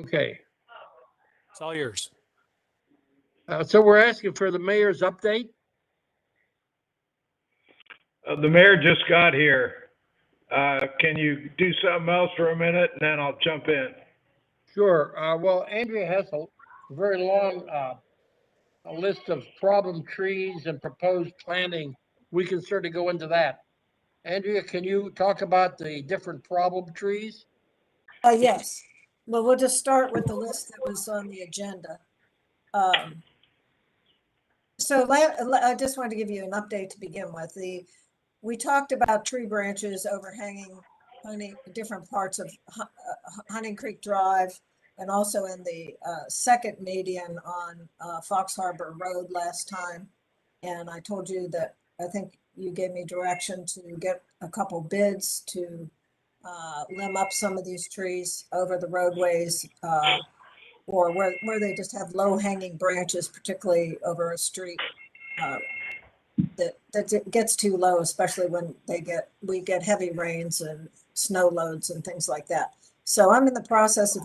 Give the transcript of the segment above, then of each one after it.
Okay, It's all yours. so we're asking for the mayor's update. The mayor just got here. Can you do something else for a minute and then I'll jump in? Sure. Well, Andrea has a very long a list of problem trees and proposed planting. We can certainly go into that. Andrea, can you talk about the different problem trees? Yes. Well, we'll just start with the list that was on the agenda. So I just wanted to give you an update to begin with. We talked about tree branches overhanging different parts of Hunting Creek Drive and also in the second median on Fox Harbor Road last time. And I told you that I think you gave me direction to get a couple bids to limb up some of these trees over the roadways or where they just have low hanging branches, particularly over a street that gets too low, especially when we get heavy rains and snow loads and things like that. So I'm in the process of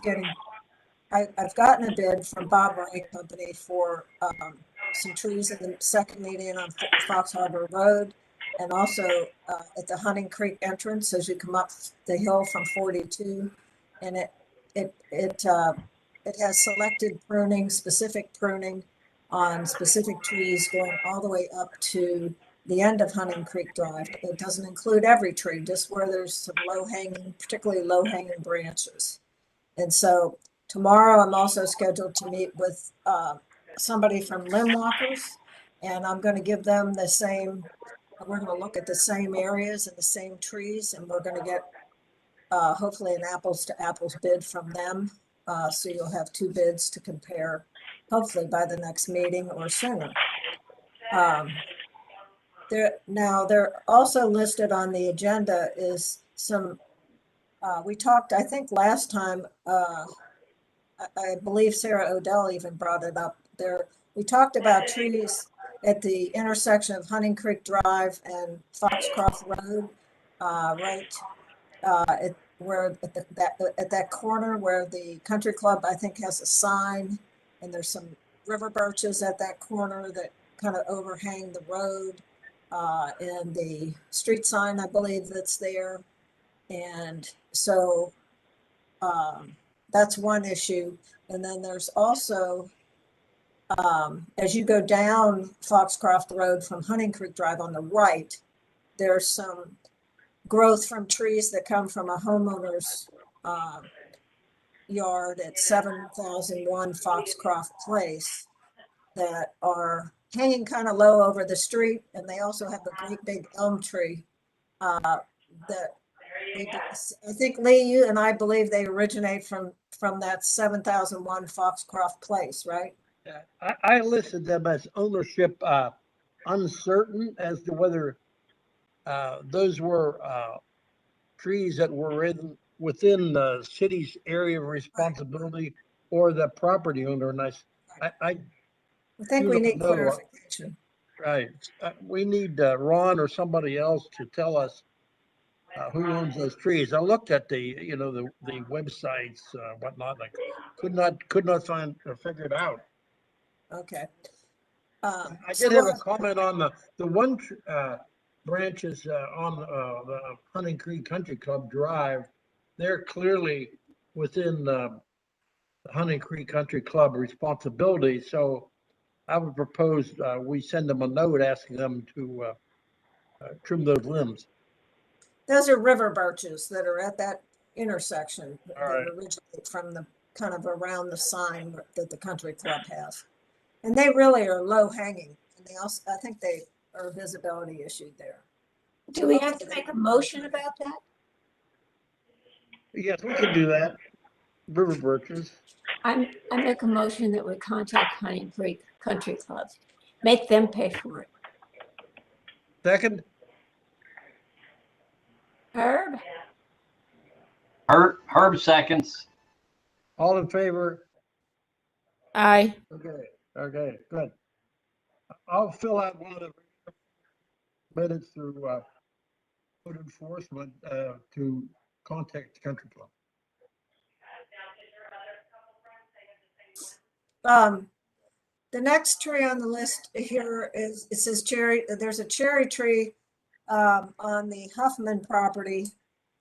I've gotten a bid from Bob Wright Company for some trees in the second median on Fox Harbor Road, and also at the Hunting Creek entrance as you come up the hill from 42. And it has selected specific pruning on specific trees going all the way up to the end of Hunting Creek Drive. It doesn't include every tree, just where there's some particularly low hanging branches. And so tomorrow I'm also scheduled to meet with somebody from Limb Walkers, and I'm going to give them we're going to look at the same areas and the same trees, and we're going to get hopefully an apples to apples bid from them. So you'll have two bids to compare, hopefully by the next meeting or sooner. They're also listed on the agenda is some, we talked, I think last time, I believe Sarah Odell even brought it up there. We talked about trees at the intersection of Hunting Creek Drive and Foxcroft Road, right at that corner where the country club, I think, has a sign, and there's some river birches at that corner that kind of overhang the road, and the street sign, I believe, that's there. And so that's one issue. And then there's also, as you go down Foxcroft Road from Hunting Creek Drive on the right, there's some growth from trees that come from a homeowner's yard at 7001 Foxcroft Place that are hanging kind of low over the street. And they also have a great big elm tree that I think, Lee, you and I believe they originate from that 7001 Foxcroft Place, right? I listed them as ownership uncertain as to whether those were trees that were within the city's area of responsibility or the property owner. And I think we need clarification. Right. We need Ron or somebody else to tell us who owns those trees. I looked at the websites, whatnot. I could not figure it out. Okay. I did have a comment on the one branches on the Hunting Creek Country Club Drive. They're clearly within the Hunting Creek Country Club responsibility. So I would propose we send them a note asking them to trim those limbs. Those are river birches that are at that intersection that right. originate from the kind of around the sign that the country club has. And they really are low hanging. And they also, I think they are a visibility issue there. Do we have to make a motion about that? Yes, we can do that. River birches. I make a motion that we contact Hunting Creek Country Club. Make them pay for it. Second? Herb? Herb seconds. All in favor? Aye. Okay, good. I'll fill out one of the minutes through code enforcement to contact the country club. The next tree on the list here is, it says cherry, there's a cherry tree on the Huffman property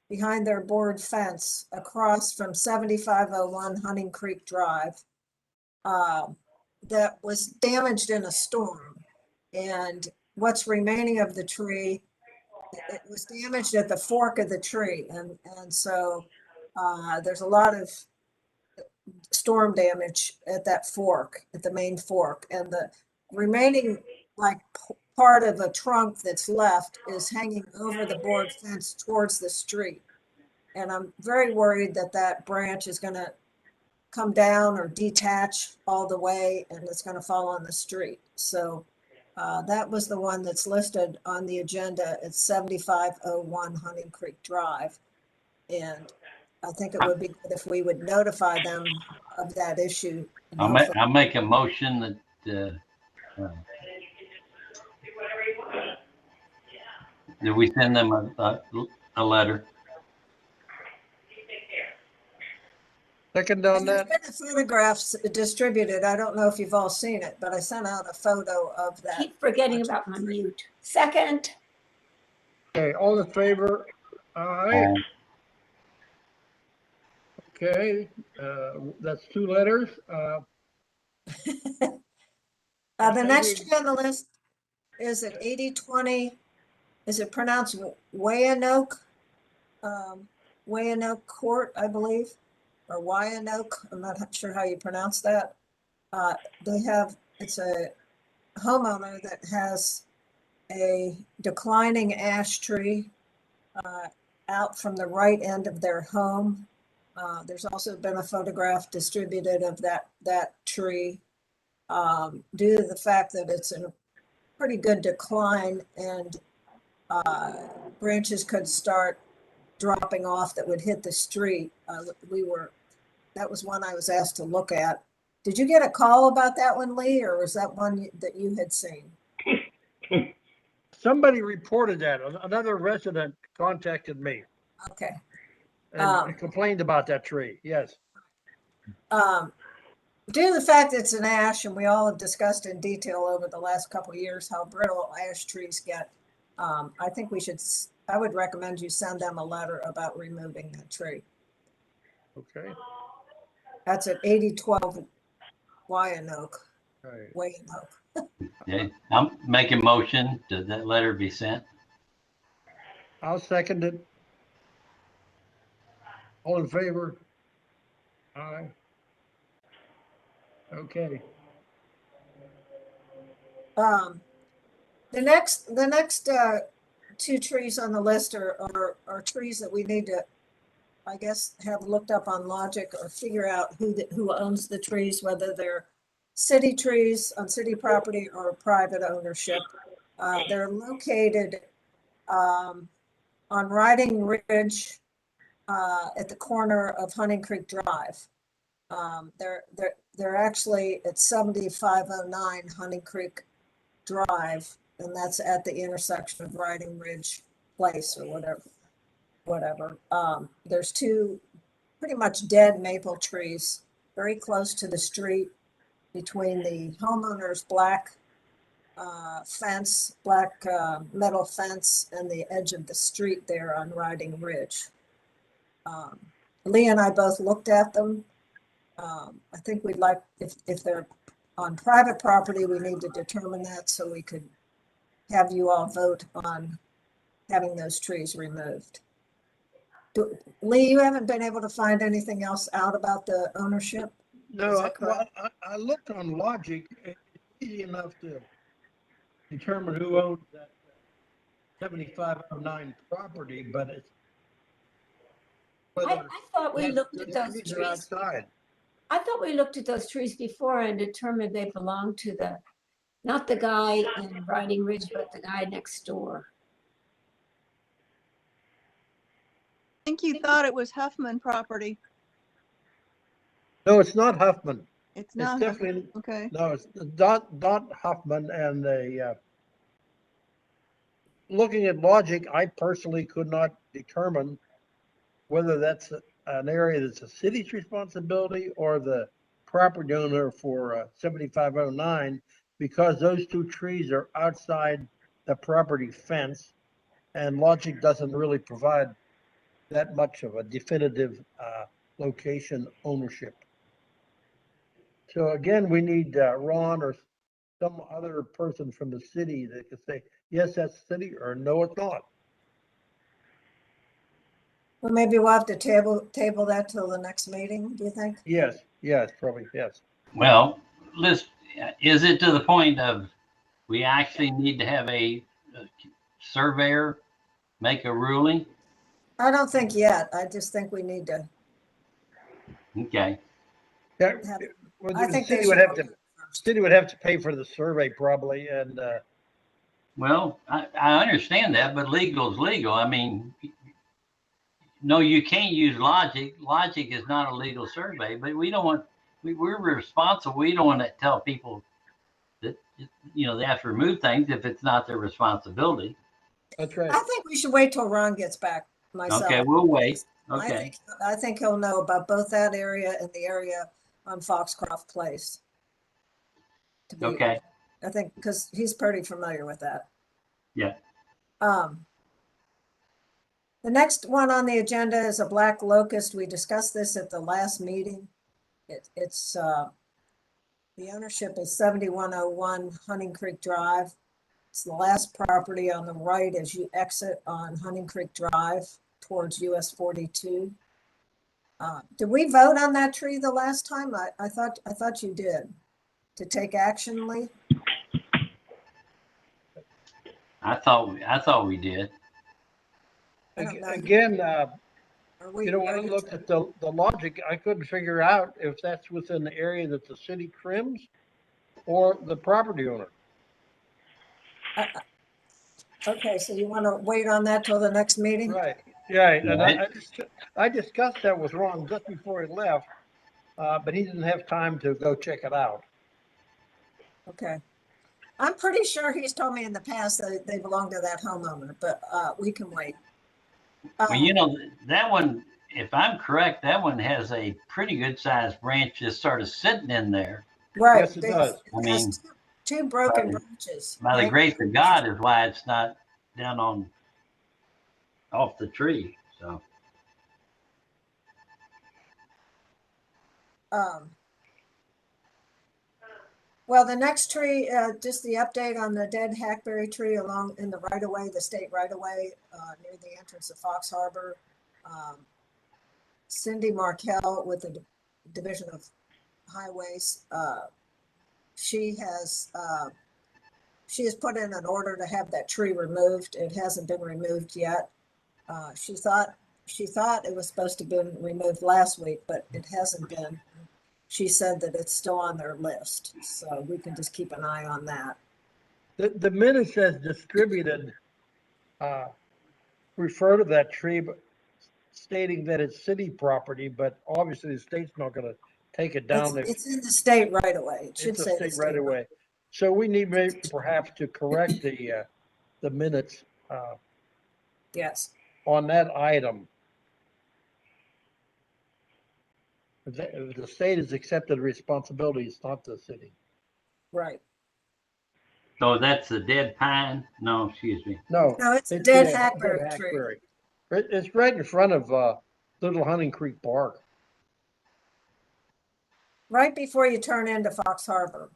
behind their board fence across from 7501 Hunting Creek Drive that was damaged in a storm. And what's remaining of the tree, it was damaged at the fork of the tree. And so there's a lot of storm damage at that fork, at the main fork. And the remaining like part of a trunk that's left is hanging over the board fence towards the street. And I'm very worried that that branch is going to come down or detach all the way and it's going to fall on the street. So that was the one that's listed on the agenda at 7501 Hunting Creek Drive. And I think it would be good if we would notify them of that issue. I'll make a motion that we send them a letter. Second on There's that. been photographs distributed. I don't know if you've all seen it, but I sent out a photo of that. Keep forgetting about my mute. Second, Okay, all in favor? Aye. Okay, that's 2 letters. The next tree on the list is at 8020. Is it pronounced Wayanoke? Wayanoke Court, I believe, or Wayanoke. I'm not sure how you pronounce that. It's a homeowner that has a declining ash tree out from the right end of their home. There's also been a photograph distributed of that tree due to the fact that it's in a pretty good decline and branches could start dropping off that would hit the street. That was one I was asked to look at. Did you get a call about that one, Lee, or was that one that you had seen? Somebody reported that. Another resident contacted me Okay. and complained about that tree. Yes. Due to the fact that it's an ash, and we all have discussed in detail over the last couple of years how brittle ash trees get, I would recommend you send them a letter about removing that tree. Okay. That's at 8012 Wayanoke. Right. Wayanoke. Okay, I'm making motion that letter be sent. I'll second it. All in favor? Aye. Okay. The next 2 trees on the list are trees that we need to, I guess, have looked up on Logic or figure out who owns the trees, whether they're city trees on city property or private ownership. They're located on Riding Ridge at the corner of Hunting Creek Drive. They're actually at 7509 Hunting Creek Drive, and that's at the intersection of Riding Ridge Place or whatever. There's 2 pretty much dead maple trees very close to the street between the homeowner's black metal fence and the edge of the street there on Riding Ridge. Lee and I both looked at them. I think we'd like, if they're on private property, we need to determine that so we could have you all vote on having those trees removed. Lee, you haven't been able to find anything else out about the ownership? No, I looked on Logic. It's easy enough to determine who owns that 7509 property, but it's. I thought we looked at those trees are trees. outside. I thought we looked at those trees before and determined they belonged to not the guy in Riding Ridge, but the guy next door. I think you thought it was Huffman property. No, it's not Huffman. It's not. It's definitely, Okay. no, it's Dot Huffman and looking at Logic, I personally could not determine whether that's an area that's a city's responsibility or the property owner for 7509 because those two trees are outside the property fence, and logic doesn't really provide that much of a definitive location ownership. So again, we need Ron or some other person from the city that could say, yes, that's city, or no, it's not. Well, maybe we'll have to table that till the next meeting, do you think? Yes, probably, yes. Well, is it to the point of we actually need to have a surveyor make a ruling? I don't think yet. I just think we need to Okay, Yeah, have, well, I the think they city would should have go to, first. city would have to pay for the survey probably, and well, I understand that, but legal is legal. I mean, no, you can't use logic. Logic is not a legal survey, but we don't want, we're responsible. We don't want to tell people that, they have to remove things if it's not their responsibility. that's right. I think we should wait till Ron gets back myself. Okay, we'll wait. I Okay, think, I think he'll know about both that area and the area on Foxcroft Place. To be, okay, I think, because he's pretty familiar with that. yeah. The next one on the agenda is a black locust. We discussed this at the last meeting. It's the ownership is 7101 Hunting Creek Drive. It's the last property on the right as you exit on Hunting Creek Drive towards US 42. Did we vote on that tree the last time? I thought you did. To take action, Lee? I thought we did. I don't know. Again, Are we when I ready looked to- at the logic, I couldn't figure out if that's within the area that the city trims or the property owner. Okay, so you want to wait on that till the next meeting? Right, yeah, and Right. I discussed that with Ron just before he left, but he didn't have time to go check it out. Okay. I'm pretty sure he's told me in the past that they belong to that homeowner, but we can wait. Well, that one, if I'm correct, that one has a pretty good sized branch just sort of sitting in there. Right. Yes, it does. I It mean, has two broken branches. by the grace of God is why it's not down off the tree. So, Well, the next tree, just the update on the dead hackberry tree along in the right of way, the state right of way, near the entrance of Fox Harbor. Cindy Markel with the Division of Highways, she has put in an order to have that tree removed. It hasn't been removed yet. She thought it was supposed to have been removed last week, but it hasn't been. She said that it's still on their list, so we can just keep an eye on that. The minutes as distributed refer to that tree, but stating that it's city property, but obviously the state's not going to take it down. It's in the state right away. It should It's say a the state right away. So we need maybe perhaps to correct the minutes Yes. on that item. The state has accepted responsibilities, not the city. Right. so that's the dead pine? No, excuse me. No. No, it's a it's dead a hackberry tree. hackberry. It's right in front of Little Hunting Creek Park. Right before you turn into Fox Harbor.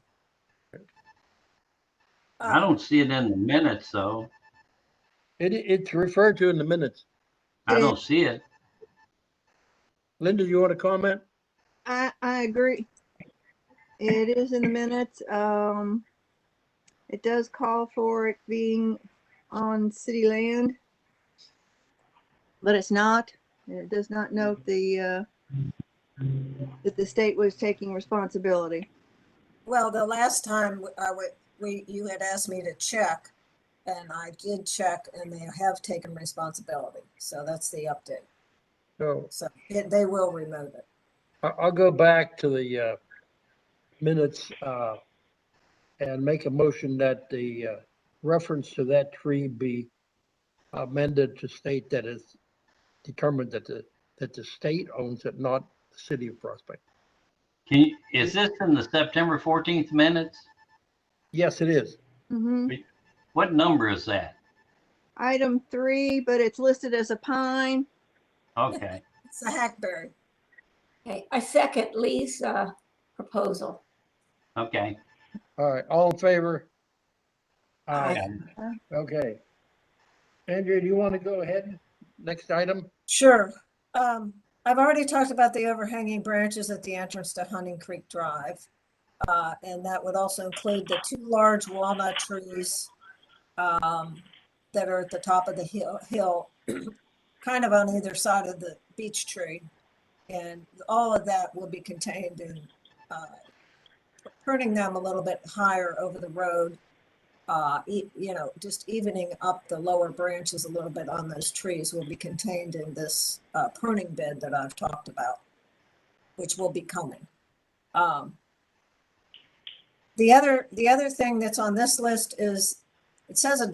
I don't see it in the minutes, though. It's referred to in the minutes. I don't see it. Linda, you want to comment? I agree. It is in the minutes. It does call for it being on city land, but it's not. It does not note that the state was taking responsibility. Well, the last time you had asked me to check, and I did check, and they have taken responsibility. So that's the update. So they will remove it. I'll go back to the minutes and make a motion that the reference to that tree be amended to state that it's determined that the state owns it, not the city of Prospect. Is this in the September 14th minutes? Yes, it is. What number is that? Item 3, but it's listed as a pine. Okay. It's a hackberry. Okay, I second Lee's proposal. Okay. All right, all in favor? Aye. Aye. Okay. Andrea, do you want to go ahead? Next item? Sure. I've already talked about the overhanging branches at the entrance to Hunting Creek Drive. And that would also include the 2 large walnut trees that are at the top of the hill, kind of on either side of the beech tree. And all of that will be contained in pruning them a little bit higher over the road. Just evening up the lower branches a little bit on those trees will be contained in this pruning bed that I've talked about, which will be coming. The other thing that's on this list is, it says the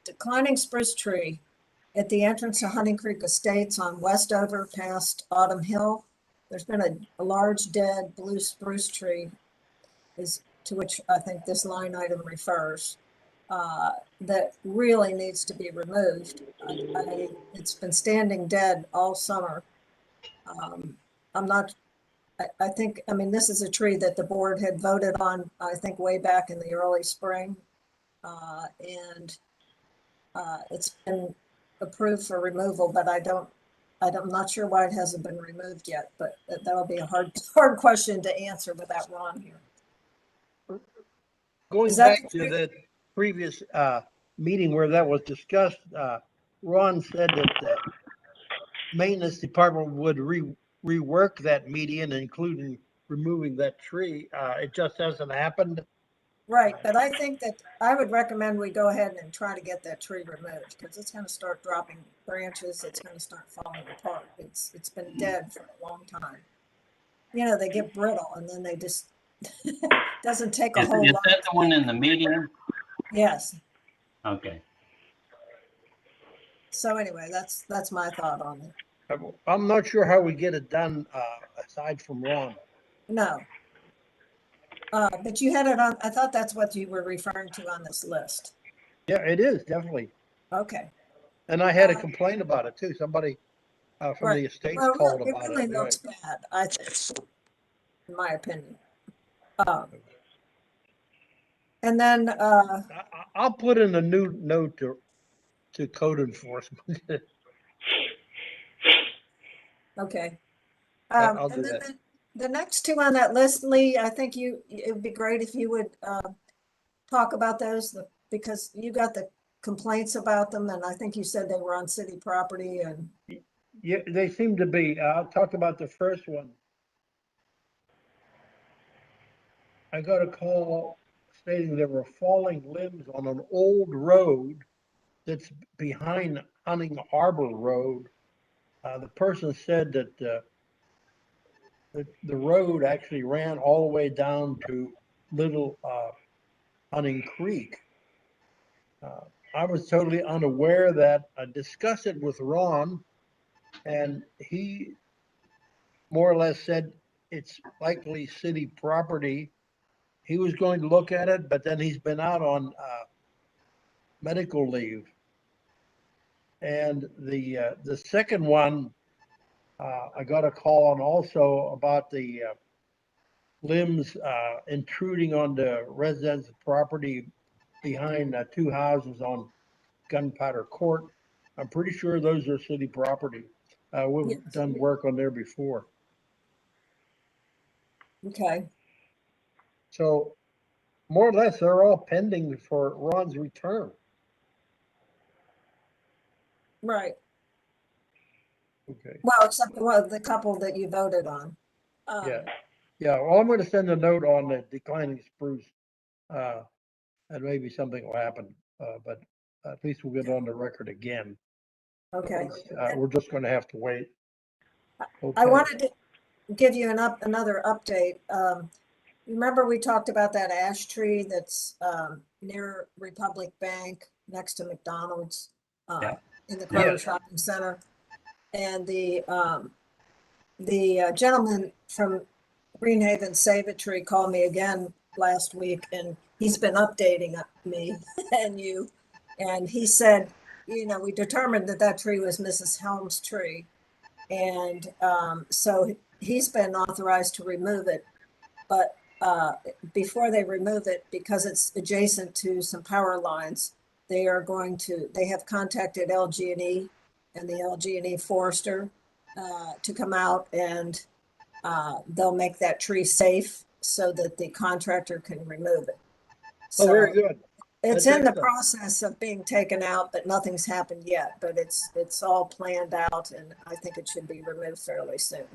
declining spruce tree at the entrance to Hunting Creek Estates on Westover past Autumn Hill. There's been a large dead blue spruce tree to which I think this line item refers, that really needs to be removed. It's been standing dead all summer. I mean, this is a tree that the board had voted on, I think, way back in the early spring. And it's been approved for removal, but I'm not sure why it hasn't been removed yet, but that'll be a hard question to answer without Ron here. Going back to the previous meeting where that was discussed, Ron said that the maintenance department would rework that median, including removing that tree. It just hasn't happened. Right, but I think that I would recommend we go ahead and try to get that tree removed, because it's going to start dropping branches. It's going to start falling apart. It's been dead for a long time. They get brittle, and then they just doesn't take a whole Is lot. that the one in the median? Yes. Okay. So anyway, that's my thought on it. I'm not sure how we get it done aside from Ron. No. But you had it on, I thought that's what you were referring to on this list. Yeah, it is, definitely. Okay. And I had a complaint about it too. Somebody from the estates Well, called it about really it. looks bad, I think, in my opinion. And then I'll put in a new note to code enforcement. okay. I'll do And then that. the next 2 on that list, Lee, I think it would be great if you would talk about those, because you got the complaints about them, and I think you said they were on city property. And Yeah, they seem to be. I'll talk about the first one. I got a call stating there were falling limbs on an old road that's behind Hunting Harbor Road. The person said that the road actually ran all the way down to Little Hunting Creek. I was totally unaware of that. I discussed it with Ron, and he more or less said it's likely city property. He was going to look at it, but then he's been out on medical leave. And the second one, I got a call on also about the limbs intruding on the residence property behind 2 houses on Gunpowder Court. I'm pretty sure those are city property. We've Yes. done work on there before. okay. So more or less, they're all pending for Ron's return. Right. Okay. Well, except the couple that you voted on. Yeah. Yeah. Well, I'm going to send a note on the declining spruce, and maybe something will happen. But at least we'll get it on the record again. Okay. We're just going to have to wait. Okay. I wanted to give you another update. Remember we talked about that ash tree that's near Republic Bank next to McDonald's Yeah. in the Kroger Yes. Shopping Center, and the the gentleman from Greenhaven Save a Tree called me again last week, and he's been updating me and you. And he said, you know, we determined that that tree was Mrs. Helm's tree. And so he's been authorized to remove it. But before they remove it, because it's adjacent to some power lines, they have contacted LG&E and the LG&E forester to come out, and they'll make that tree safe so that the contractor can remove it. Oh, very So good. it's That's in the excellent. process of being taken out, but nothing's happened yet, but it's all planned out, and I think it should be removed fairly soon.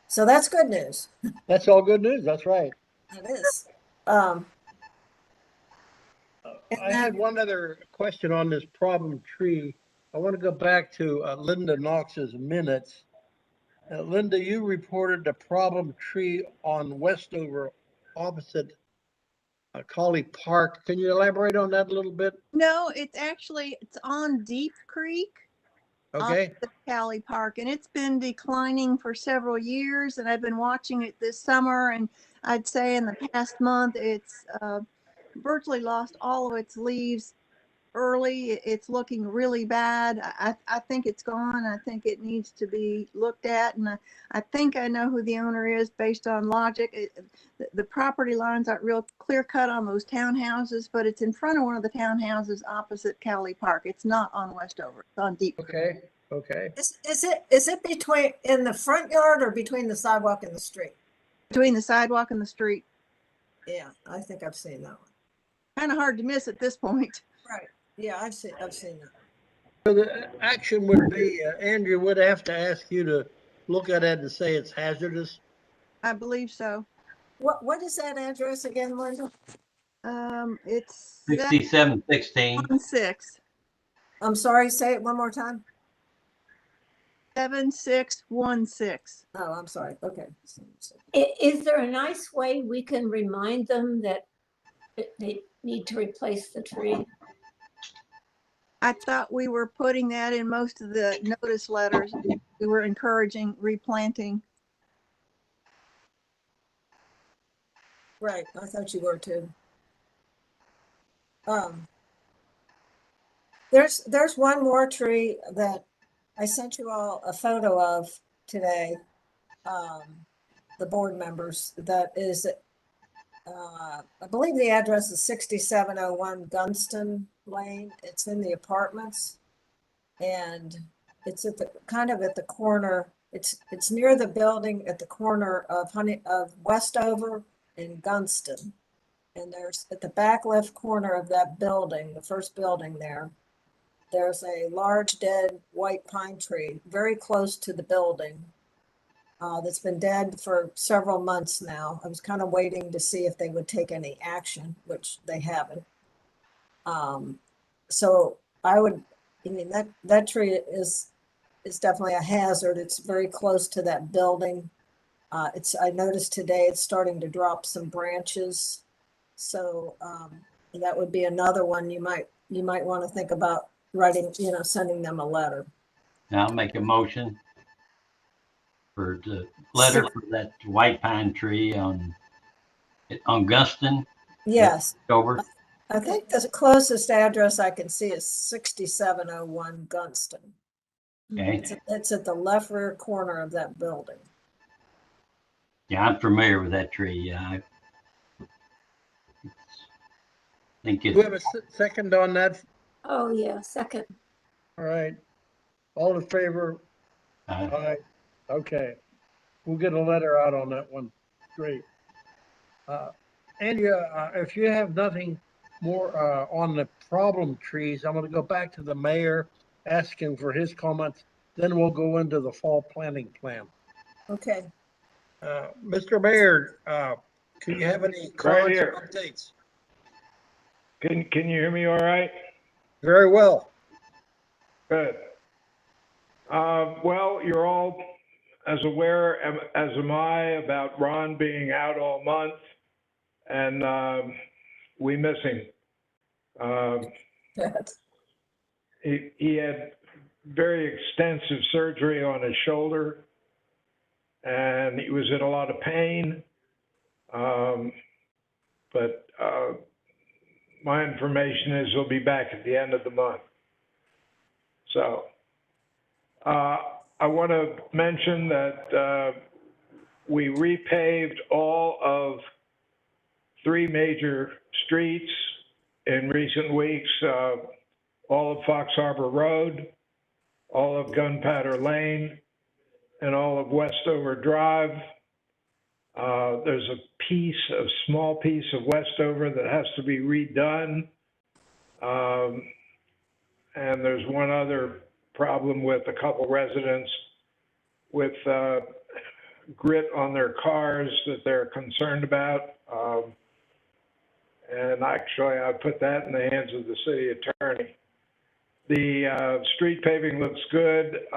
So that's good news. That's all good news. That's right. It is. And I had then- one other question on this problem tree. I want to go back to Linda Knox's minutes. Linda, you reported a problem tree on Westover opposite Colley Park. Can you elaborate on that a little bit? No, it's on Deep Creek. Okay. The Cali Park, and it's been declining for several years, and I've been watching it this summer, and I'd say in the past month it's virtually lost all of its leaves early. It's looking really bad. I think it's gone. I think it needs to be looked at, and I think I know who the owner is based on logic. The property lines aren't real clear cut on those townhouses, but it's in front of one of the townhouses opposite Cowley Park. It's not on Westover. It's on Deep Creek. Okay. Okay. is it between in the front yard or between the sidewalk and the street? Between the sidewalk and the street. Yeah, I think I've seen that one. Kind of hard to miss at this point. Right. Yeah, I've seen that. So the action would be, Andrew would have to ask you to look at it and say it's hazardous. I believe so. What is that address again, Linda? It's 6716. 76. I'm sorry, say it one more time. 7616. Oh, I'm sorry. Okay. Is there a nice way we can remind them that they need to replace the tree? I thought we were putting that in most of the notice letters. We were encouraging replanting. Right. I thought you were too. There's one more tree that I sent you all a photo of today. The board members, that is, I believe the address is 6701 Gunston Lane. It's in the apartments, and it's at the kind of at the corner. It's near the building at the corner of Westover and Gunston. And there's at the back left corner of that building, the first building there's a large dead white pine tree very close to the building that's been dead for several months now. I was kind of waiting to see if they would take any action, which they haven't. So I mean, that tree is definitely a hazard. It's very close to that building. I noticed today it's starting to drop some branches. So that would be another one you might want to think about writing, sending them a letter. I'll make a motion for the letter for that white pine tree on Guston. Yes. Over. I think the closest address I can see is 6701 Gunston. Okay. It's at the left rear corner of that building. Yeah, I'm familiar with that tree. Yeah, I think Do we have a second on that? Oh, yeah, second. All right. All in favor? Aye. Okay. We'll get a letter out on that one. Great. Andrea, if you have nothing more on the problem trees, I'm going to go back to the mayor asking for his comments. Then we'll go into the fall planning plan. Okay. Mr. Mayor, can you have any comments or updates? Can you hear me all right? Very well. Good. Well, you're all as aware as am I about Ron being out all month, and we miss him. He had very extensive surgery on his shoulder, and he was in a lot of pain. But my information is he'll be back at the end of the month. So I want to mention that we repaved all of 3 major streets in recent weeks, all of Fox Harbor Road, all of Gunpowder Lane, and all of Westover Drive. There's a small piece of Westover that has to be redone. And there's one other problem with a couple residents with grit on their cars that they're concerned about. And actually, I put that in the hands of the city attorney. The street paving looks good.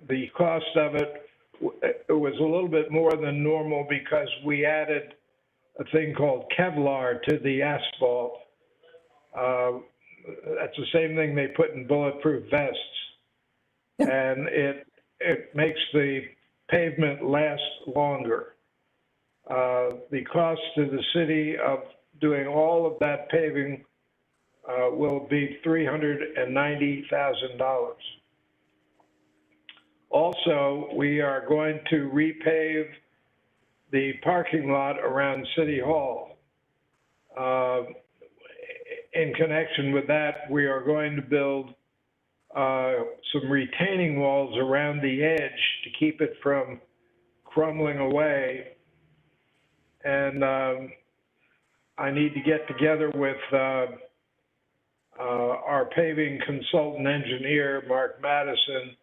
The cost of it was a little bit more than normal because we added a thing called Kevlar to the asphalt. That's the same thing they put in bulletproof vests. And it makes the pavement last longer. The cost to the city of doing all of that paving will be $390,000. Also, we are going to repave the parking lot around City Hall. In connection with that, we are going to build some retaining walls around the edge to keep it from crumbling away. And I need to get together with our paving consultant engineer, Mark Madison,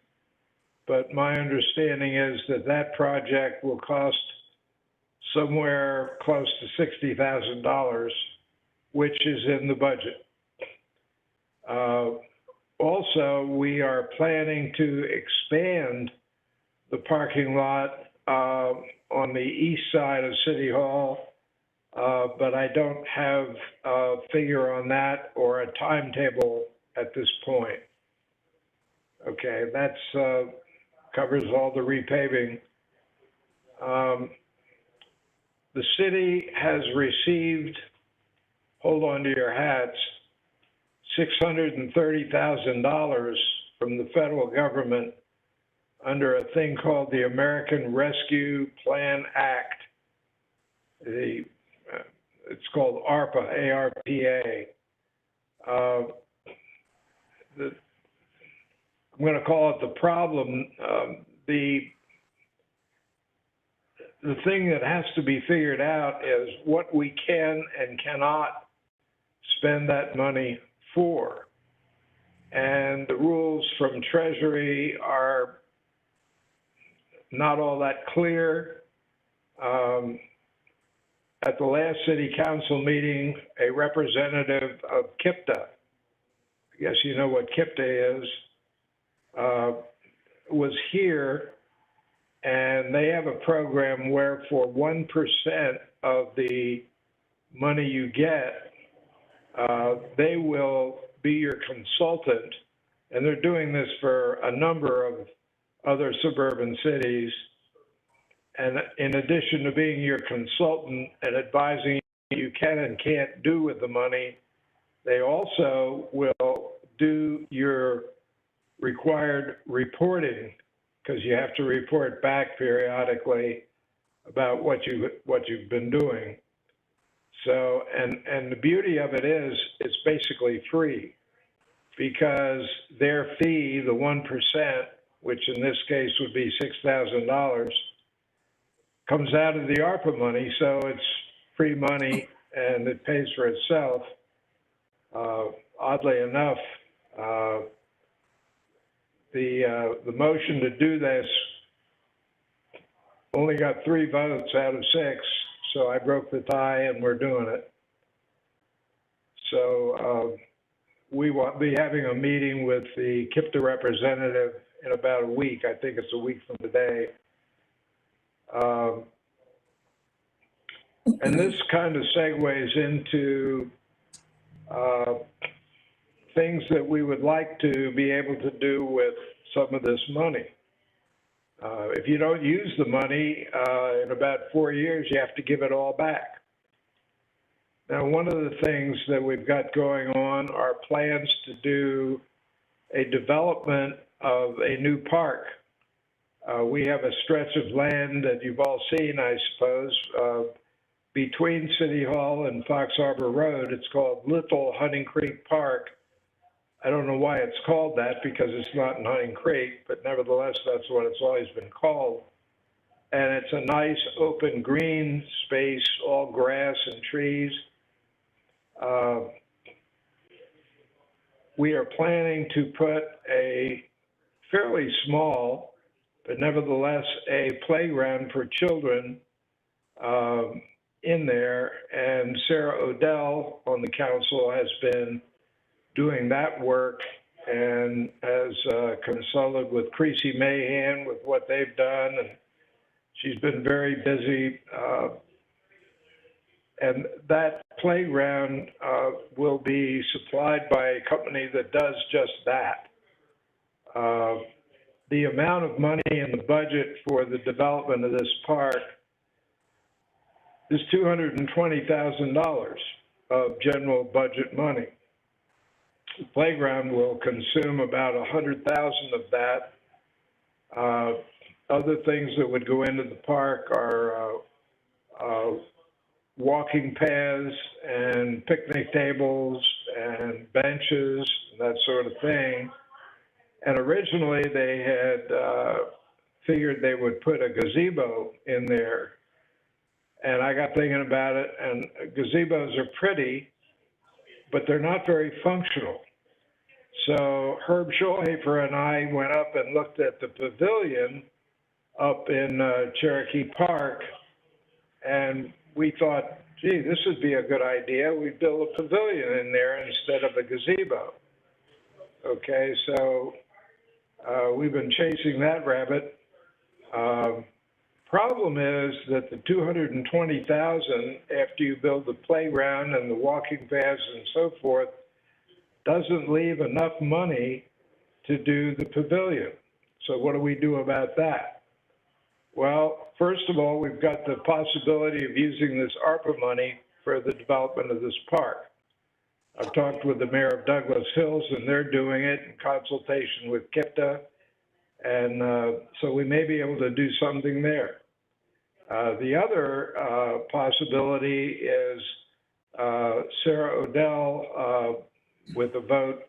but my understanding is that that project will cost somewhere close to $60,000, which is in the budget. Also, we are planning to expand the parking lot on the east side of City Hall, but I don't have a figure on that or a timetable at this point. Okay, that's covers all the repaving. The city has received, hold on to your hats, $630,000 from the federal government under a thing called the American Rescue Plan Act. It's called ARPA, A-R-P-A. I'm going to call it the problem. The thing that has to be figured out is what we can and cannot spend that money for. And the rules from Treasury are not all that clear. At the last city council meeting, a representative of KIPTA, I guess you know what KIPTA is, was here, and they have a program where for 1% of the money you get, they will be your consultant, and they're doing this for a number of other suburban cities. And in addition to being your consultant and advising you can and can't do with the money, they also will do your required reporting, because you have to report back periodically about what you've been doing. So, and the beauty of it is it's basically free, because their fee, the 1%, which in this case would be $6,000, comes out of the ARPA money, so it's free money and it pays for itself. Oddly enough, the motion to do this only got 3 votes out of 6, so I broke the tie and we're doing it. So we will be having a meeting with the KIPTA representative in about a week. I think it's a week from today. And this kind of segues into things that we would like to be able to do with some of this money. If you don't use the money in about 4 years, you have to give it all back. Now, one of the things that we've got going on are plans to do a development of a new park. We have a stretch of land that you've all seen, I suppose, between City Hall and Fox Harbor Road. It's called Little Hunting Creek Park. I don't know why it's called that because it's not in Hunting Creek, but nevertheless, that's what it's always been called. And it's a nice open green space, all grass and trees. We are planning to put a fairly small, but nevertheless a playground for children in there. And Sarah Odell on the council has been doing that work and has consulted with Creasy Mahan with what they've done. And she's been very busy. And that playground will be supplied by a company that does just that. The amount of money in the budget for the development of this park is $220,000 of general budget money. The playground will consume about 100,000 of that. Other things that would go into the park are walking paths and picnic tables and benches, and that sort of thing. And originally they had figured they would put a gazebo in there. And I got thinking about it, and gazebos are pretty, but they're not very functional. So Herb Schulhafer and I went up and looked at the pavilion up in Cherokee Park, and we thought, gee, this would be a good idea. We'd build a pavilion in there instead of a gazebo. Okay, so we've been chasing that rabbit. Problem is that the $220,000 after you build the playground and the walking paths and so forth doesn't leave enough money to do the pavilion. So what do we do about that? Well, first of all, we've got the possibility of using this ARPA money for the development of this park. I've talked with the mayor of Douglas Hills, and they're doing it in consultation with KIPTA, and so we may be able to do something there. The other possibility is Sarah Odell, with a vote,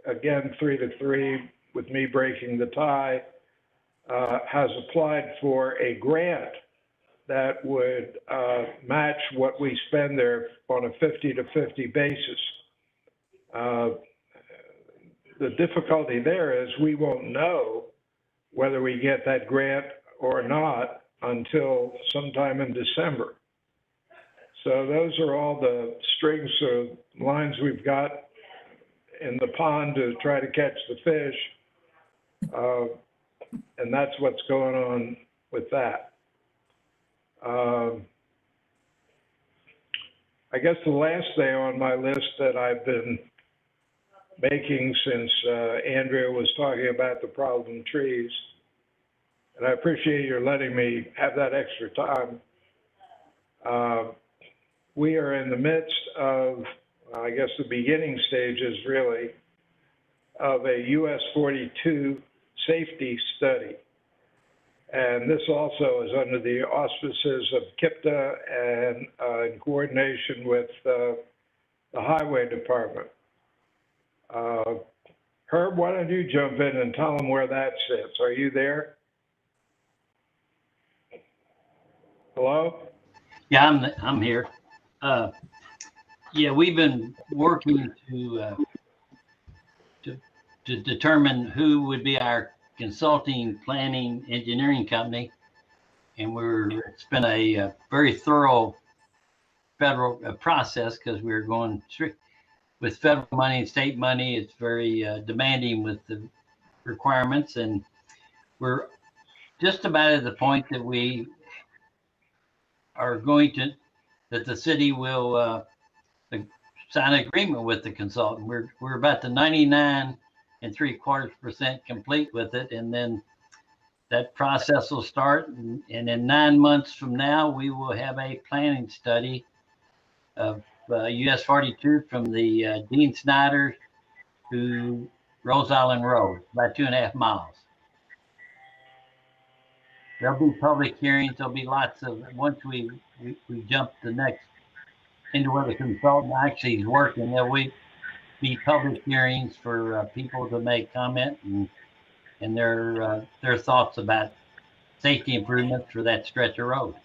again, 3-3, with me breaking the tie, has applied for a grant that would match what we spend there on a 50-50 basis. The difficulty there is we won't know whether we get that grant or not until sometime in December. So those are all the strings of lines we've got in the pond to try to catch the fish. And that's what's going on with that. I guess the last thing on my list that I've been making since Andrea was talking about the problem trees, and I appreciate your letting me have that extra time. We are in the midst of, I guess, the beginning stages, really, of a US 42 safety study. And this also is under the auspices of KIPTA and in coordination with the Highway Department. Herb, why don't you jump in and tell them where that sits? Are you there? Hello? Yeah, I'm here. Yeah, we've been working to determine who would be our consulting, planning, engineering company, and it's been a very thorough federal process because we're going with federal money and state money. It's very demanding with the requirements, and we're just about at the point that we are that the city will sign an agreement with the consultant. We're about to 99.75% complete with it, and then that process will start, and in 9 months from now, we will have a planning study of US 42 from the Dean Snyder to Rose Island Road, about 2.5 miles. There'll be public hearings. There'll be lots of, once we jump the next into where the consultant actually is working, there will be public hearings for people to make comment and their thoughts about safety improvements for that stretch of road.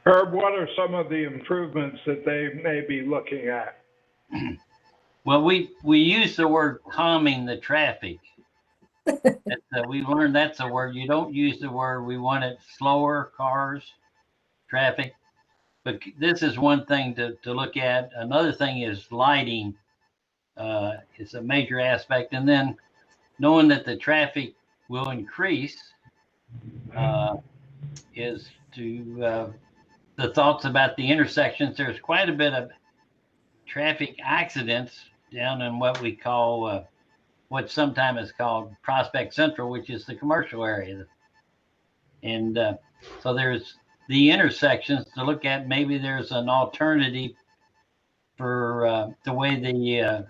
Herb, what are some of the improvements that they may be looking at? Well, we use the word calming the traffic. We learned that's a word. You don't use the word, we want it slower, cars, traffic. But this is one thing to look at. Another thing is lighting. It's a major aspect. And then knowing that the traffic will increase is to the thoughts about the intersections. There's quite a bit of traffic accidents down in what we call, what sometimes is called Prospect Central, which is the commercial area. And so there's the intersections to look at. Maybe there's an alternative for the way the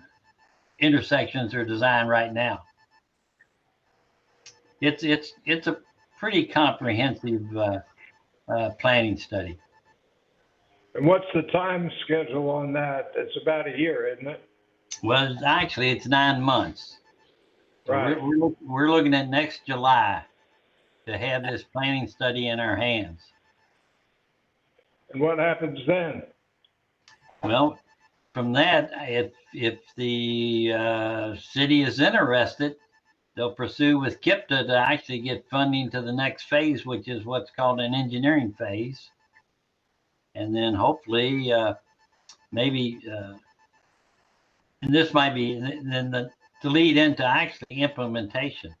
intersections are designed right now. It's a pretty comprehensive planning study. And what's the time schedule on that? It's about a year, isn't it? Well, actually, it's 9 months. So Right. we're looking at next July to have this planning study in our hands. And what happens then? Well, from that, if the city is interested, they'll pursue with KIPTA to actually get funding to the next phase, which is what's called an engineering phase. And then hopefully, maybe, and this might be then to lead into actually implementation.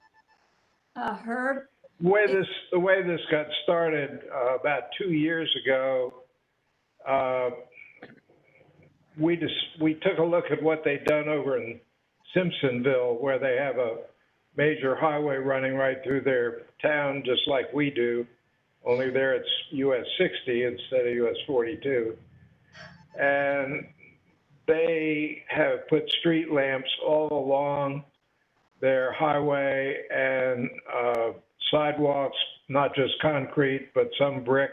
Herb, The way this got started about 2 years ago, we took a look at what they'd done over in Simpsonville, where they have a major highway running right through their town, just like we do, only there it's US 60 instead of US 42. And they have put street lamps all along their highway and sidewalks, not just concrete, but some brick.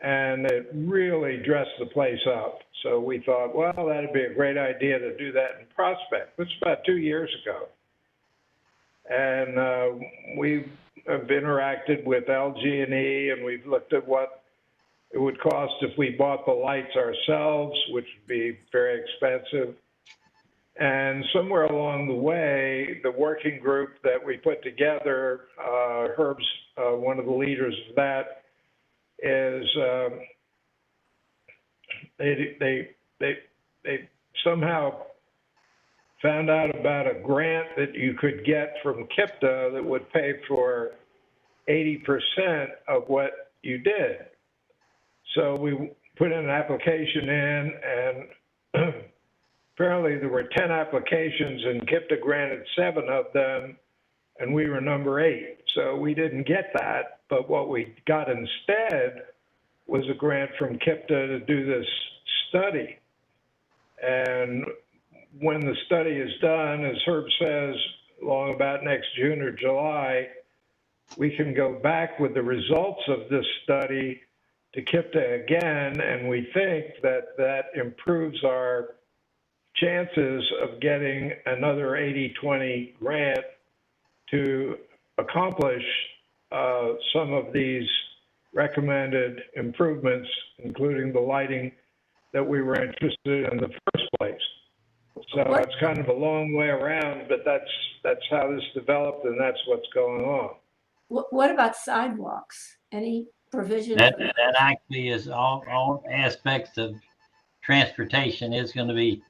And it really dressed the place up. So we thought, well, that'd be a great idea to do that in Prospect. It's about 2 years ago. And we have interacted with LG&E, and we've looked at what it would cost if we bought the lights ourselves, which would be very expensive. And somewhere along the way, the working group that we put together, Herb's one of the leaders of that, is they somehow found out about a grant that you could get from KIPTA that would pay for 80% of what you did. So we put an application in, and apparently there were 10 applications, and KIPTA granted 7 of them, and we were number 8. So we didn't get that, but what we got instead was a grant from KIPTA to do this study. And when the study is done, as Herb says, along about next June or July, we can go back with the results of this study to KIPTA again, and we think that that improves our chances of getting another 80-20 grant to accomplish some of these recommended improvements, including the lighting that we were interested in the first place. So it's kind of a long way around, but that's how this developed, and that's what's going on. what about sidewalks? Any provision? That actually is all aspects of transportation is going to be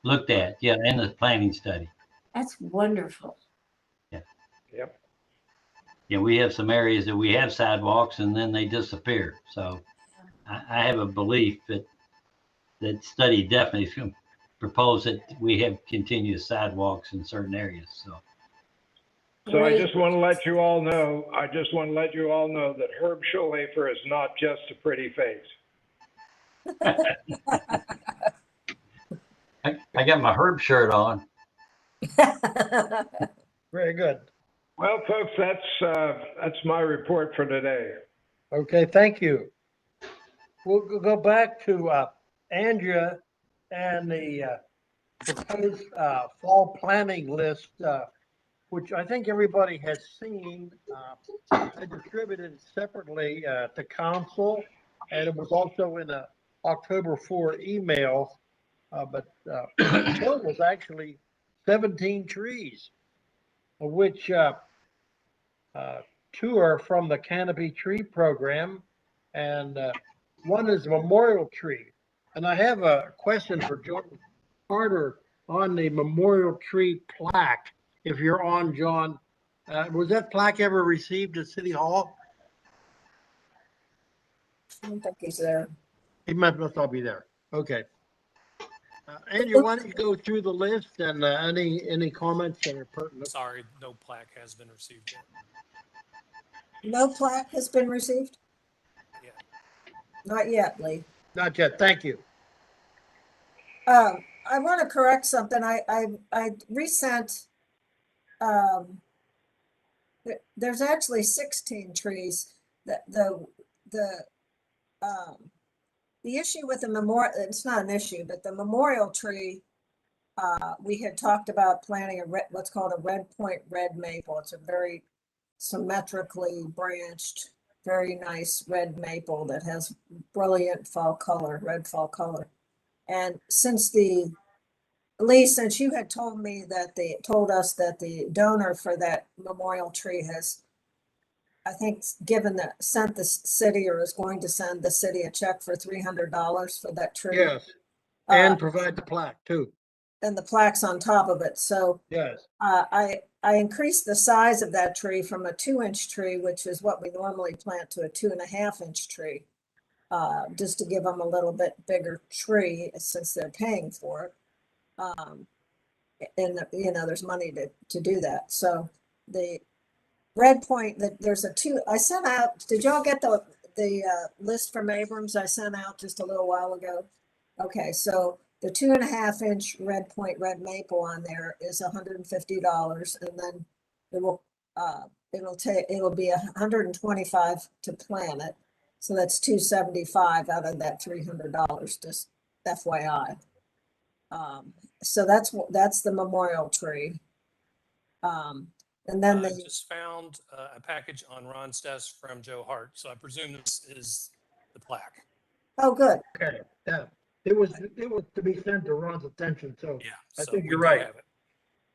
looked at, yeah, in the planning study. That's wonderful. Yeah. Yep. Yeah, we have some areas that we have sidewalks and then they disappear. So I have a belief that study definitely is going to propose that we have continuous sidewalks in certain areas. So So I Great. just want to let you all know, that Herb Schulhafer is not just a pretty face. I got my Herb shirt on. Very good. Well, folks, that's my report for today. Okay, thank you. We'll go back to Andrea and the proposed fall planning list, which I think everybody has seen. I distributed it separately to council, and it was also in a October 4 email. But the total was actually 17 trees, of which 2 are from the Canopy Tree Program, and 1 is a memorial tree. And I have a question for John Carter on the memorial tree plaque. If you're on, John, was that plaque ever received at City Hall? I don't think he's there. He must all be there. Okay. Andrew, why don't you go through the list and any comments that are pertinent? Sorry, no plaque has been received yet. No plaque has been received? Yeah. Not yet, Lee. Not yet. Thank you. I want to correct something. I resent, there's actually 16 trees. The issue with the memorial, it's not an issue, but the memorial tree, we had talked about planting what's called a red point red maple. It's a very symmetrically branched, very nice red maple that has brilliant fall color, red fall color. And since Lee, since you had told us that the donor for that memorial tree has, I think, sent the city or is going to send the city a check for $300 for that tree. Yes. And provide the plaque too. And the plaques on top of it. So Yes. I increased the size of that tree from a 2-inch tree, which is what we normally plant, to a 2.5-inch tree, just to give them a little bit bigger tree since they're paying for it. And there's money to do that. So the red point, that there's I sent out, did y'all get the list from Abrams I sent out just a little while ago? Okay, so the 2.5-inch red point red maple on there is $150, and then it'll be $125 to plant it. So that's $275 out of that $300, just FYI. So that's the memorial tree. And then I just found a package on Ron's desk from Joe Hart, so I presume this is the plaque. oh, good. Okay. Yeah. It was to be sent to Ron's attention. So Yeah, I so think we you're do right. have it.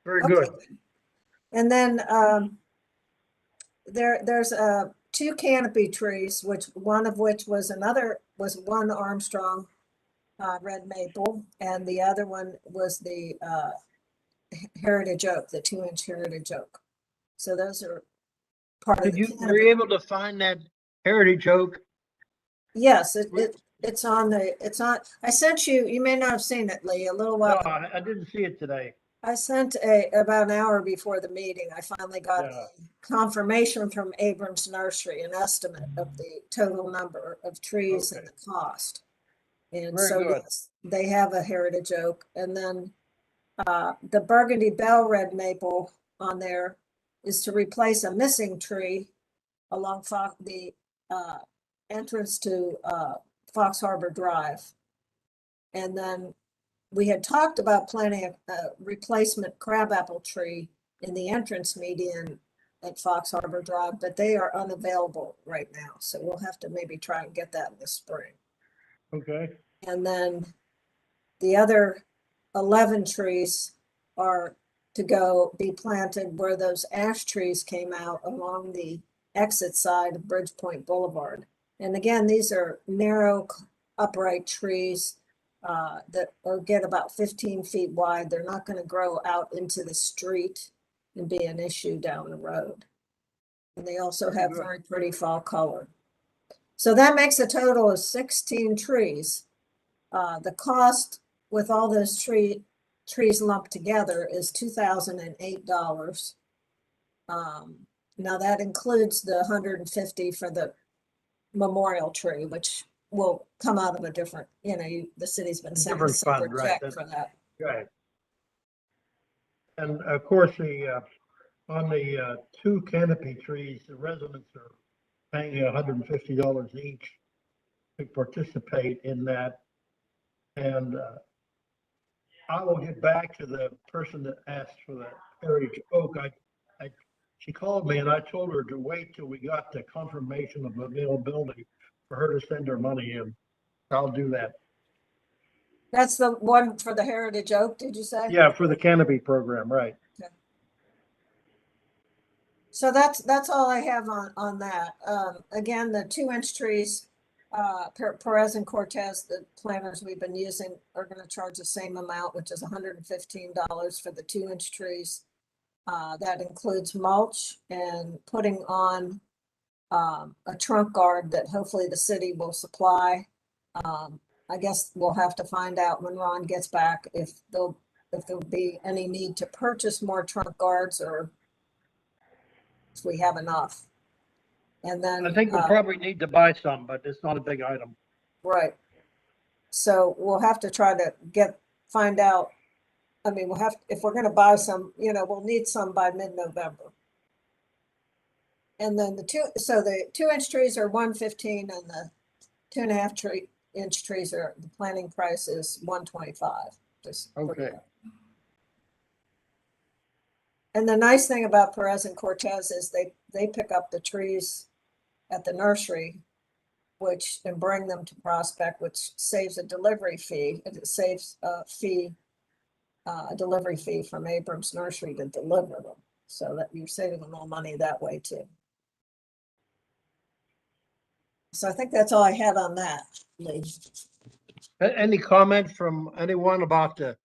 Very Okay. good. And then there's 2 canopy trees, one of which was 1 Armstrong red maple, and the other one was the heritage oak, the 2-inch heritage oak. So those are part of Were the you canopy. able to find that heritage oak? Yes, it's on. I sent you may not have seen it, Lee, a little while. No, I didn't see it today. I sent about an hour before the meeting. I finally got Yeah. confirmation from Abrams Nursery, an estimate of the total number of trees and Okay. the cost. And Very so good. yes, they have a heritage oak, and then the burgundy bell red maple on there is to replace a missing tree along the entrance to Fox Harbor Drive. And then we had talked about planting a replacement crabapple tree in the entrance median at Fox Harbor Drive, but they are unavailable right now. So we'll have to maybe try and get that in the spring. Okay. And then the other 11 trees are to be planted where those ash trees came out along the exit side of Bridgepoint Boulevard. And again, these are narrow upright trees that get about 15 feet wide. They're not going to grow out into the street and be an issue down the road. And they also have very pretty fall color. So that makes a total of 16 trees. The cost with all those trees lumped together is $2,008. Now that includes the 150 for the memorial tree, which will come out of a different, the city's been sending a Different fund, separate right, check for that. Right. And of course, on the 2 canopy trees, the residents are paying $150 each to participate in that. And I will get back to the person that asked for the heritage oak. She called me and I told her to wait till we got the confirmation of availability for her to send her money in. I'll do that. That's the one for the heritage oak, did you say? Yeah, for the canopy program, right. So that's all I have on that. Again, the 2-inch trees, Perez and Cortez, the planters we've been using, are going to charge the same amount, which is $115 for the 2-inch trees. That includes mulch and putting on a trunk guard that hopefully the city will supply. I guess we'll have to find out when Ron gets back if there'll be any need to purchase more trunk guards or if we have enough. And then I think we'll probably need to buy some, but it's not a big item. right. So we'll have to try to find out. I mean, if we're going to buy some, we'll need some by mid-November. And then the 2-inch trees are $115 and the 2.5-inch trees the planting price is $125. Okay. And the nice thing about Perez and Cortez is they pick up the trees at the nursery, and bring them to Prospect, which saves a delivery fee. It saves a delivery fee from Abrams Nursery to deliver them. So that you're saving a little money that way too. So I think that's all I had on that, Lee. Any comment from anyone about the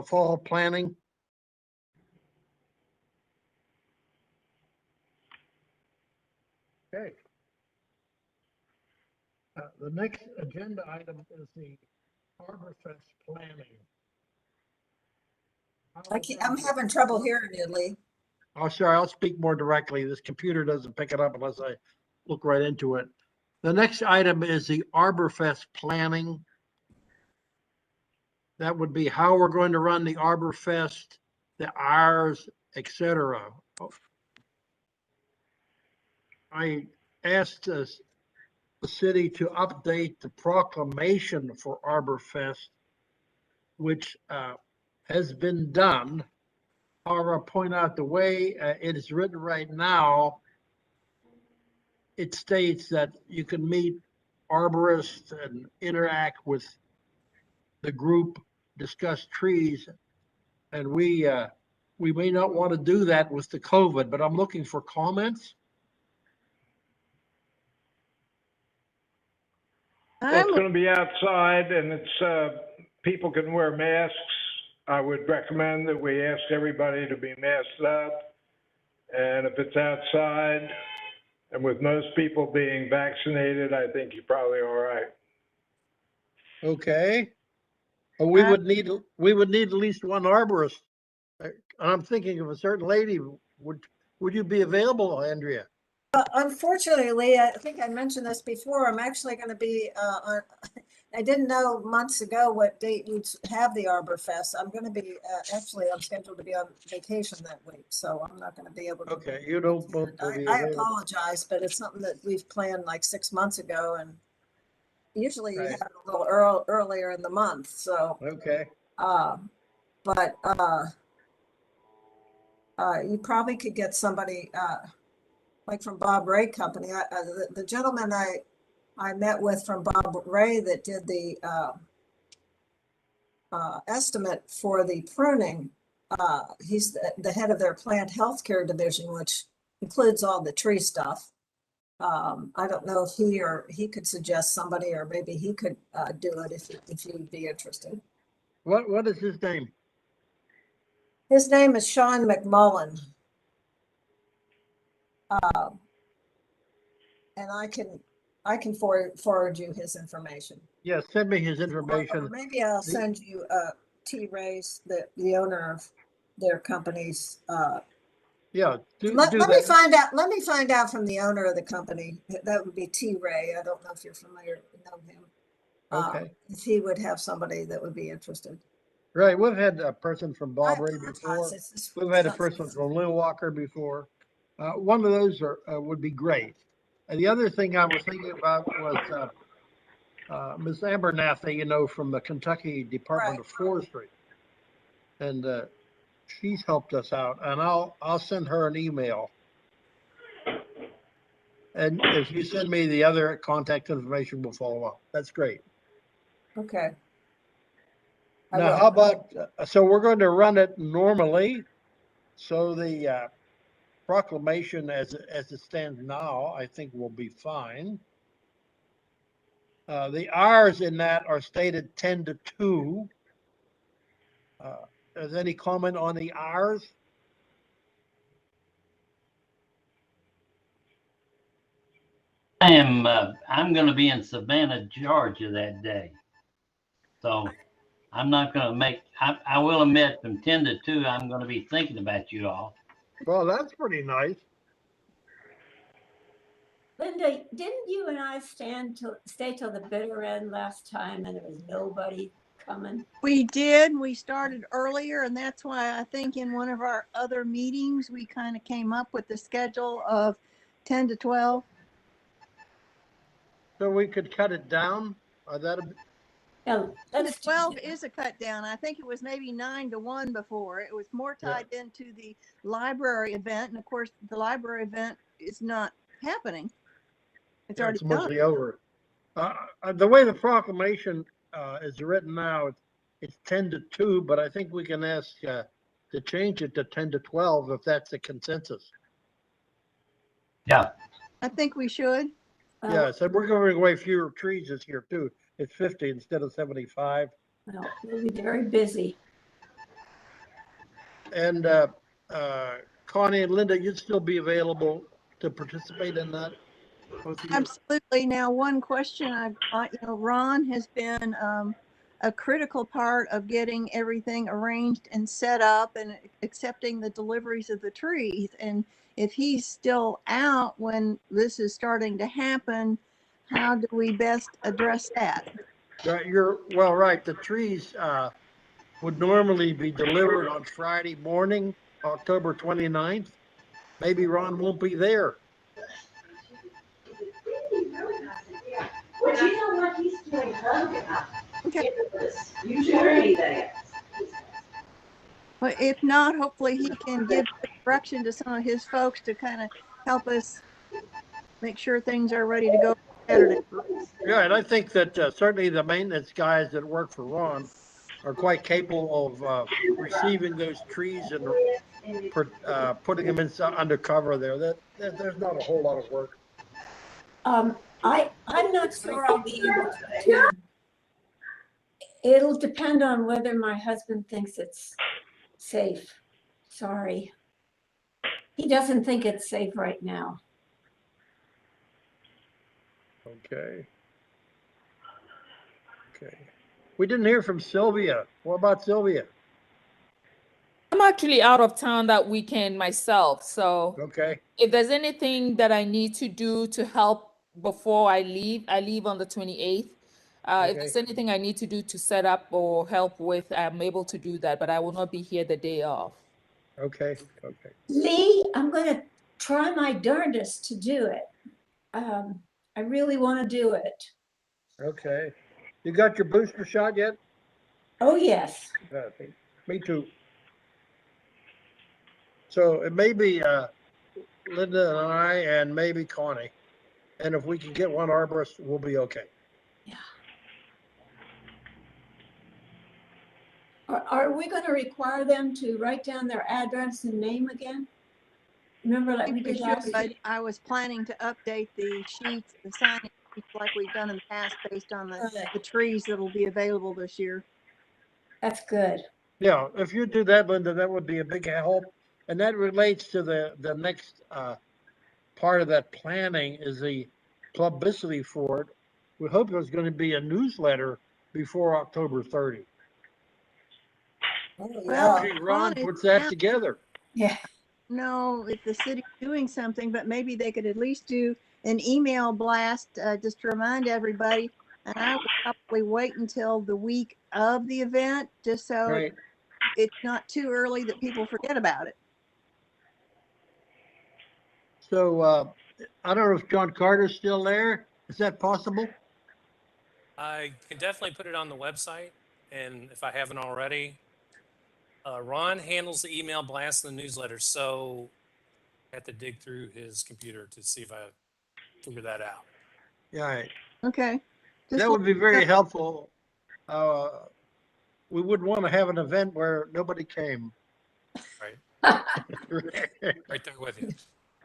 fall planning? Okay. The next agenda item is the Harbor Fest planning. I'm having trouble hearing you, Lee. Oh, sorry, I'll speak more directly. This computer doesn't pick it up unless I look right into it. The next item is the Arbor Fest planning. That would be how we're going to run the Arbor Fest, the hours, etc. I asked the city to update the proclamation for Arbor Fest, which has been done. However, I'll point out the way it is written right now, it states that you can meet arborists and interact with the group, discuss trees, and we may not want to do that with the COVID, but I'm looking for comments. Well, it's going to be outside and it's, people can wear masks. I would recommend that we ask everybody to be masked up. And if it's outside and with most people being vaccinated, I think you're probably all right. Okay. We would need at least one arborist. I'm thinking of a certain lady. Would you be available, Andrea? Unfortunately, I think I mentioned this before. I'm actually going to be I didn't know months ago what date you'd have the Arbor Fest. I'm going to be I'm scheduled to be on vacation that week, so I'm not going to be able to. Okay, you don't both will be I available. apologize, but it's something that we've planned like 6 months ago, and usually you Right. have it a little earlier in the month. So, Okay. but you probably could get somebody like from Bob Ray Company. The gentleman I met with from Bob Ray that did the estimate for the pruning. He's the head of their plant healthcare division, which includes all the tree stuff. I don't know if he could suggest somebody, or maybe he could do it if you'd be interested. What is his name? His name is Sean McMullen. And I can forward you his information. Yeah, send me his Or information. maybe I'll send you T. Ray's, the owner of their company's Yeah, do Let me that. let me find out from the owner of the company. That would be T. Ray. I don't know if you're familiar, know him. Okay, If he would have somebody that would be interested. right. We've had a person from I Bob Ray apologize, before. it's We've had a not- person from Lil Walker before. One of those would be great. And the other thing I was thinking about was Ms. Abernathy, you know, from the Kentucky Department of Forestry. And she's helped us out, and I'll send her an email. And if you send me the other contact information, we'll follow up. That's great. Okay. I Now, will. how about, so we're going to run it normally. So the proclamation as it stands now, I think will be fine. The hours in that are stated 10 to 2. Is any comment on the hours? I'm going to be in Savannah, Georgia that day. So I'm not going to make, I will admit from 10 to 2, I'm going to be thinking about you all. Well, that's pretty nice. Linda, didn't you and I stay till the bitter end last time and there was nobody coming? We did. We started earlier, and that's why I think in one of our other meetings, we kind of came up with the schedule of 10 to 12. So we could cut it down. That No, 10 to let's 12 is a cut down. I think it was maybe 9 to 1 before. It was more tied into the library event. And of course, the library event is not happening. It's already it's done. mostly over. The way the proclamation is written now, it's 10 to 2, but I think we can ask to change it to 10 to 12 if that's the consensus. Yeah. I think we should. Yeah, so we're going away fewer trees this year too. It's 50 instead of 75. Well, we'll be very busy. And Connie and Linda, you'd still be available to participate in that? Absolutely. Now, one question I've got, Ron has been a critical part of getting everything arranged and set up and accepting the deliveries of the trees. And if he's still out when this is starting to happen, how do we best address that? You're well, right. The trees would normally be delivered on Friday morning, October 29th. Maybe Ron won't be there. Well, you know what he's doing? Okay. You should read that. But if not, hopefully he can give direction to some of his folks to kind of help us make sure things are ready to go Saturday. Yeah, and I think that certainly the maintenance guys that work for Ron are quite capable of receiving those trees and putting them in undercover there. There's not a whole lot of work. I'm not sure I'll be able to attend. It'll depend on whether my husband thinks it's safe. Sorry. He doesn't think it's safe right now. Okay. Okay. We didn't hear from Sylvia. What about Sylvia? I'm actually out of town that weekend myself. So Okay. if there's anything that I need to do to help before I leave on the 28th. If there's anything I need to do to set up or help with, I'm able to do that, but I will not be here the day off. Okay. Okay. Lee, I'm going to try my darndest to do it. I really want to do it. Okay. You got your booster shot yet? Oh, yes. Me too. So it may be Linda and I and maybe Connie. And if we can get one arborist, we'll be okay. Yeah. Are we going to require them to write down their address and name again? Remember like we did last year? I was planning to update the sheets, the sign-in sheets like we've done in the past based on the trees that'll be available this year. That's good. Yeah, if you do that, Linda, that would be a big help. And that relates to the next part of that planning is the publicity for it. We hope there's going to be a newsletter before October 30. Oh, Well, Usually Ron puts that together. Yeah. know if the city's doing something, but maybe they could at least do an email blast, just to remind everybody. And I would probably wait until the week of the event, just so Right. it's not too early that people forget about it. So, I don't know if John Carter's still there. Is that possible? I can definitely put it on the website, and if I haven't already, Ron handles the email blast and the newsletter, so I have to dig through his computer to see if I figure that out. Yeah, right. Okay. Just That let would be me very know. helpful. We wouldn't want to have an event where nobody came. Right, right there with you.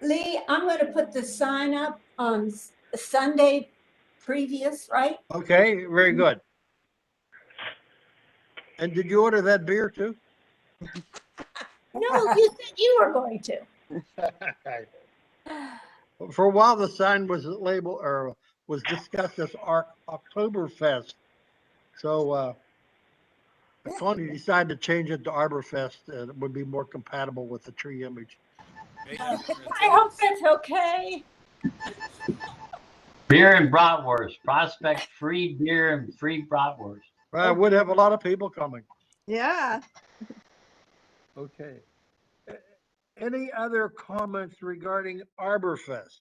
Lee, I'm going to put the sign up on Sunday previous, right? Okay, very good. And did you order that beer too? No, you said you were going to. For a while, the sign was labeled or was discussed as Oktoberfest. So Connie decided to change it to Arborfest, and it would be more compatible with the tree image. Made up for I hope attendance. that's okay. Beer and bratwurst, Prospect free beer and free bratwurst. I would have a lot of people coming. Yeah. Okay. Any other comments regarding Arborfest?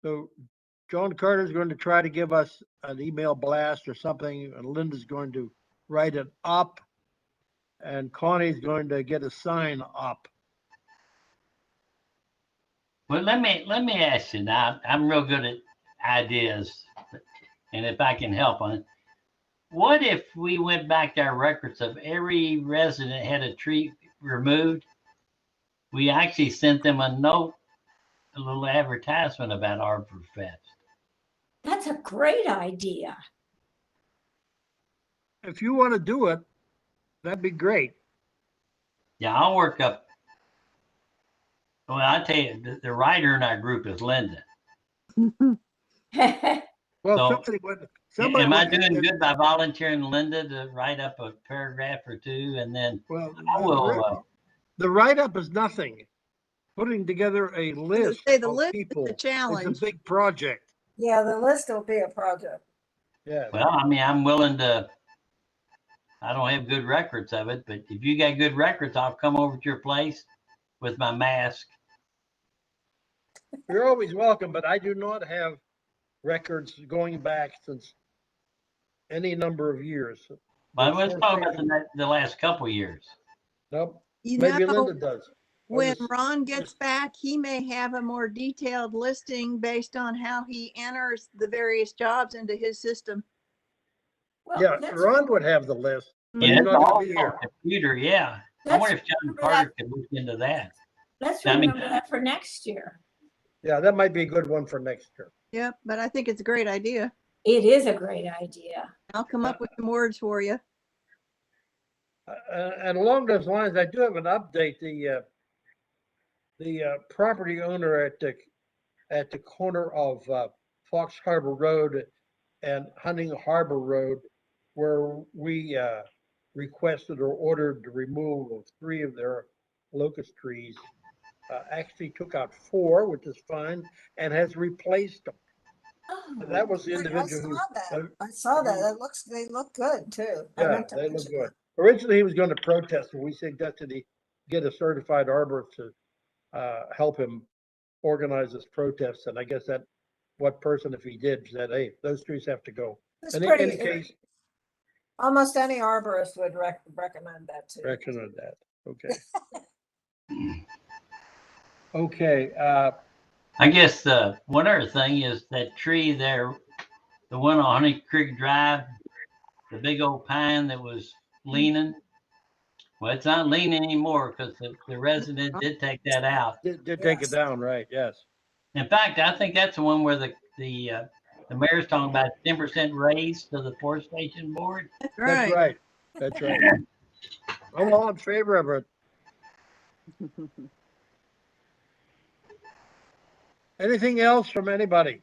So John Carter's going to try to give us an email blast or something, and Linda's going to write it up, and Connie's going to get a sign up. Well, let me ask you now. I'm real good at ideas, and if I can help on it, what if we went back to our records of every resident had a tree removed? We actually sent them a note, a little advertisement about Arborfest. That's a great idea. If you want to do it, that'd be great. Yeah, I'll work up. Well, I tell you, the writer in our group is Linda. Well, So, somebody would. Somebody am I would. doing good by volunteering Linda to write up a paragraph or two, and then Well, I will. the write-up is nothing. Putting together a list Say the of list is people the is a challenge. big project. Yeah, the list will be a project. Yeah. Well, I mean, I'm willing to. I don't have good records of it, but if you got good records, I'll come over to your place with my mask. You're always welcome, but I do not have records going back since any number of years. But let's talk about Forestation- the last couple of years. Nope, You maybe know, Linda does. Or when just- Ron gets back, he may have a more detailed listing based on how he enters the various jobs into his system. Well, Yeah, let's, Ron would have the list, but Yeah, he's it's not gonna all be on here. computer. Yeah, I let's wonder if John remember Carter that. could look into that. Let's I mean- remember that for next year. Yeah, that might be a good one for next year. Yep, but I think it's a great idea. It is a great idea. I'll come up with some words for you. And along those lines, I do have an update. The property owner at the corner of Fox Harbor Road and Hunting Harbor Road, where we requested or ordered the removal of 3 of their locust trees, actually took out 4, which is fine, and has replaced them. Oh, That was the I individual saw who. that. I saw that. They look good too. I Yeah, meant to they look mention good. that. Originally, he was going to protest, and we suggested he get a certified arborist to help him organize this protest. And I guess that what person, if he did, said, "Hey, those trees have to go." It's In pretty, any case, almost any arborist would recommend that too. recommend that. Okay. Okay. I guess one other thing is that tree there, the one on Honey Creek Drive, the big old pine that was leaning. Well, it's not leaning anymore because the resident did take that out. Did take it Yes. down, right? Yes. In fact, I think that's the one where the mayor's talking about 10% raise to the Forestation board. That's That's right. right. That's right. I'm all in favor of it. Anything else from anybody?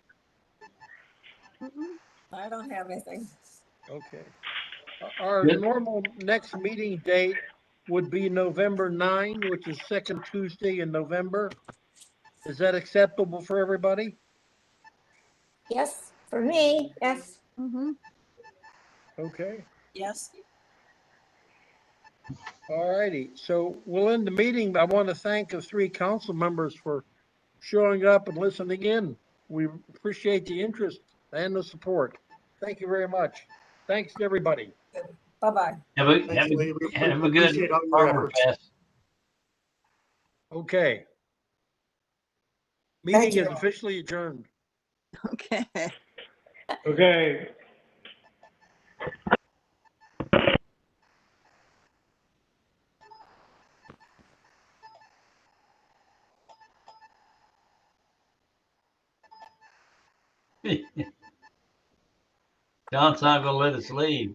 Mhm. I don't have anything. Okay. Our Good. normal next meeting date would be November 9, which is second Tuesday in November. Is that acceptable for everybody? Yes, for me, yes. Mm-hmm. Okay, Yes. all righty. So we'll end the meeting. I want to thank the three council members for showing up and listening in. We appreciate the interest and the support. Thank you very much. Thanks to everybody. Bye-bye. Have a, Thanks, Lee. We have a good appreciate all your Harbor efforts. Fest. Okay. Thank Meeting you. is officially adjourned. Okay. Okay. John's not gonna let us leave.